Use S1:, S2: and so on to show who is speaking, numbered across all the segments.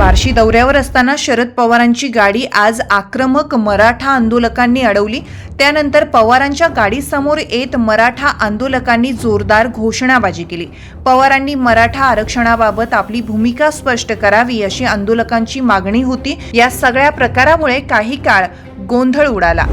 S1: बार्शी दौऱ्यावर असताना शरद पवारांची गाडी आज आक्रमक मराठा आंदोलकांनी अडवली। त्यानंतर पवारांच्या गाडीसमोर येत मराठा आंदोलकांनी जोरदार घोषणाबाजी केली। पवारांनी मराठा आरक्षणाबाबत आपली भूमिका स्पष्ट करावी अशी आंदोलकांची मागणी होती। या सगळ्या प्रकारामुळे काही काळ गोंधळ उडाला।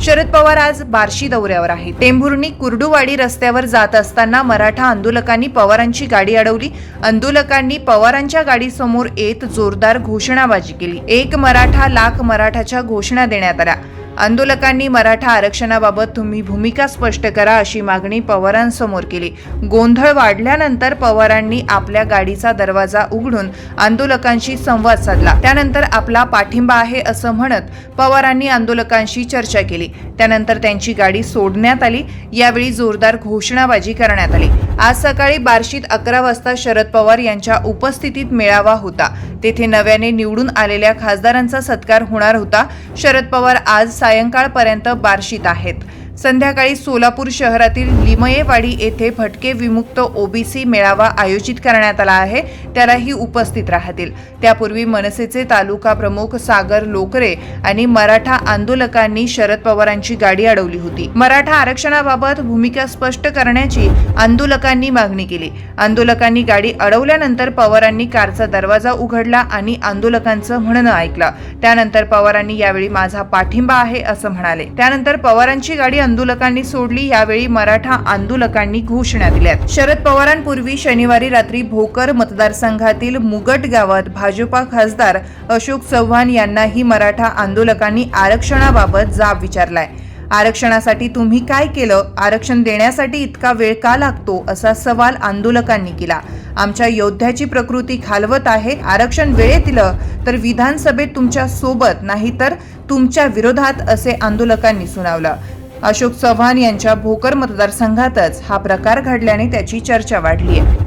S1: शरद पवार आज बार्शी दौऱ्यावर आहेत। टेंभुर्णी कुर्डुवाडी रस्त्यावर जात असताना मराठा आंदोलकांनी पवारांची गाडी अडवली। आंदोलकांनी पवारांच्या गाडीसमोर येत जोरदार घोषणाबाजी केली। एक मराठा लाख मराठाच्या घोषणा देण्यात आल्या। आंदोलकांनी मराठा आरक्षणाबाबत तुम्ही भूमिका स्पष्ट करा अशी मागणी पवारांसमोर केली। गोंधळ वाढल्यानंतर पवारांनी आपल्या गाडीचा दरवाजा उघडून आंदोलकांशी संवाद साधला। त्यानंतर आपला पाठिंबा आहे असं म्हणत पवारांनी आंदोलकांशी चर्चा केली। त्यानंतर त्यांची गाडी सोडण्यात आली। यावेळी जोरदार घोषणाबाजी करण्यात आली। आज सकाळी बार्शीत 11 वाजता शरद पवार यांच्या उपस्थितीत मेळावा होता। तेथे नव्याने निवडून आलेल्या खासदारांचा सत्कार होणार होता। शरद पवार आज सायंकाळपर्यंत बार्शीत आहेत। संध्याकाळी सोलापूर शहरातील लिमयेवाडी येथे भटके विमुक्त ओबीसी मेळावा आयोजित करण्यात आला आहे। त्यालाही उपस्थित राहतील। त्यापूर्वी मनसेचे तालुका प्रमुख सागर लोकरे आणि मराठा आंदोलकांनी शरद पवारांची गाडी अडवली होती। मराठा आरक्षणाबाबत भूमिका स्पष्ट करण्याची आंदोलकांनी मागणी केली। आंदोलकांनी गाडी अडवल्यानंतर पवारांनी कारचा दरवाजा उघडला आणि आंदोलकांचं म्हणणं ऐकलं। त्यानंतर पवारांनी यावेळी माझा पाठिंबा आहे असं म्हणाले। त्यानंतर पवारांची गाडी आंदोलकांनी सोडली। यावेळी मराठा आंदोलकांनी घोषणा दिल्यात। शरद पवारांपूर्वी शनिवारी रात्री भोकर मतदारसंघातील मुगट गावात भाजपा खासदार अशोक चव्हाण यांनाही मराठा आंदोलकांनी आरक्षणाबाबत जाब विचारलाय। आरक्षणासाठी तुम्ही काय केलं? आरक्षण देण्यासाठी इतका वेळ का लागतो असा सवाल आंदोलकांनी केला। आमच्या योद्ध्याची प्रकृती खालवत आहे। आरक्षण वेळेत दिलं तर विधानसभेत तुमच्या सोबत नाही तर तुमच्या विरोधात असे आंदोलकांनी सुनावलं। अशोक चव्हाण यांच्या भोकर मतदारसंघातच हा प्रकार घडल्याने त्याची चर्चा वाढली आहे।